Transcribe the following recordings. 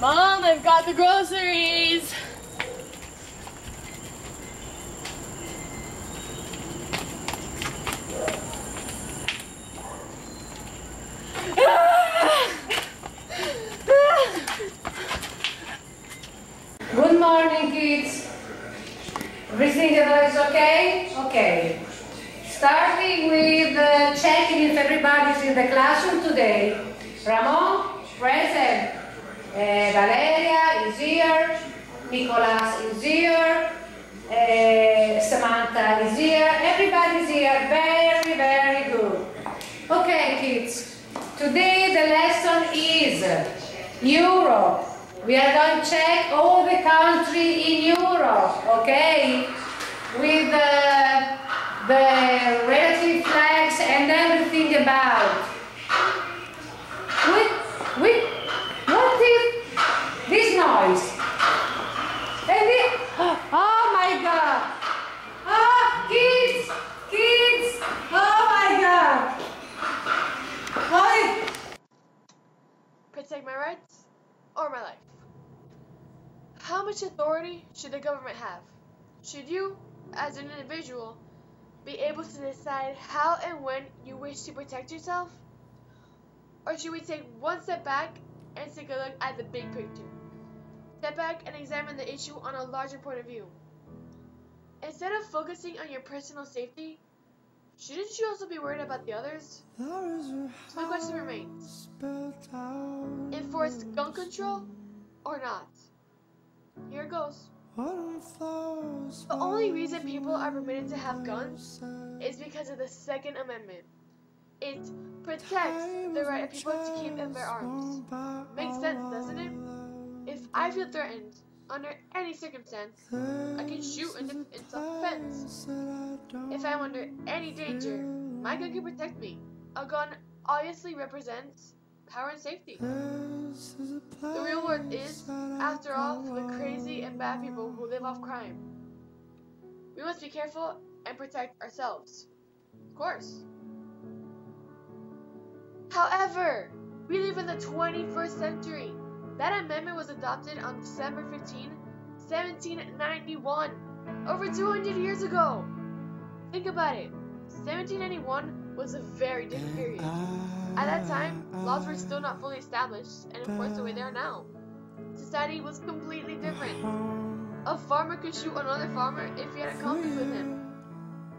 Mom, I've got the groceries. Good morning, kids. Everything is okay? Okay. Starting with checking if everybody's in the classroom today. Ramon, present. Valeria is here. Nicolas is here. Samantha is here. Everybody's here. Very, very good. Okay, kids. Today the lesson is Europe. We are going to check all the countries in Europe, okay? With the relative flags and everything about. What is this noise? Oh my God! Oh, kids! Oh my God! Hi. Protect my rights or my life. How much authority should the government have? Should you, as an individual, be able to decide how and when you wish to protect yourself? Or should we take one step back and take a look at the big picture? Step back and examine the issue on a larger point of view. Instead of focusing on your personal safety, shouldn't you also be worried about the others? So my question remains, enforce gun control or not? Here it goes. The only reason people are permitted to have guns is because of the Second Amendment. It protects the right of people to keep and bear arms. Makes sense, doesn't it? If I feel threatened under any circumstance, I can shoot in self-defense. If I'm under any danger, my gun can protect me. A gun obviously represents power and safety. The real world is, after all, for the crazy and bad people who live off crime. We must be careful and protect ourselves. Of course. However, we live in the 21st century. That amendment was adopted on December 15, 1791, over 200 years ago. Think about it. 1791 was a very different period. At that time, laws were still not fully established and enforced the way they are now. Society was completely different. A farmer could shoot another farmer if he had a conflict with him.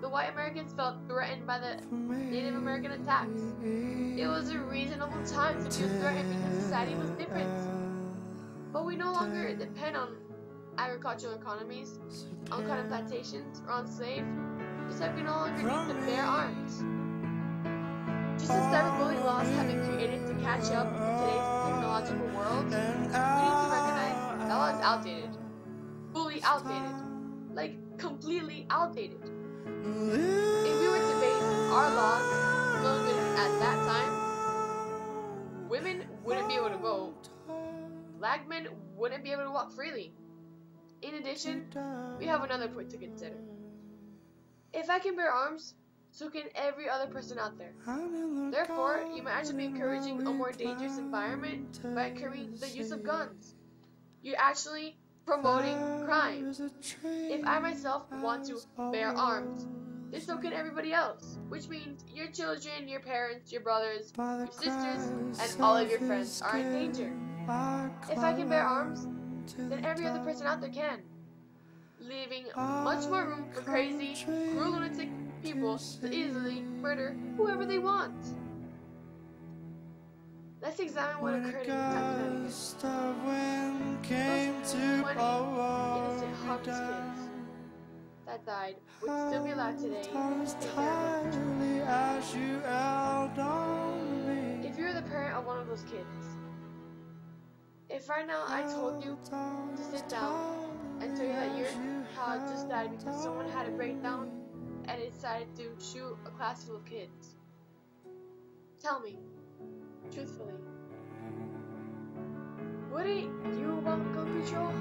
The white Americans felt threatened by the Native American attacks. It was a reasonable time to feel threatened because society was different. But we no longer depend on agricultural economies, on cotton plantations, or on slaves, just like we no longer need to bear arms. Just as cyberbullying laws have been created to catch up to today's technological world, we need to recognize that law is outdated. Fully outdated. Like, completely outdated. If we were to base our laws still good at that time, women wouldn't be able to vote. Black men wouldn't be able to walk freely. In addition, we have another point to consider. If I can bear arms, so can every other person out there. Therefore, you might actually be encouraging a more dangerous environment by encouraging the use of guns. You're actually promoting crime. If I myself want to bear arms, then so can everybody else, which means your children, your parents, your brothers, your sisters, and all of your friends are in danger. If I can bear arms, then every other person out there can, leaving much more room for crazy, cruel, lunatic people to easily murder whoever they want. Let's examine what occurred in Connecticut. Those 20 innocent, harmless kids that died would still be alive today if you're the parent of one of those kids. If right now I told you to sit down and tell you that your child just died because someone had a breakdown and decided to shoot a class full of kids, tell me, truthfully, wouldn't you want gun control?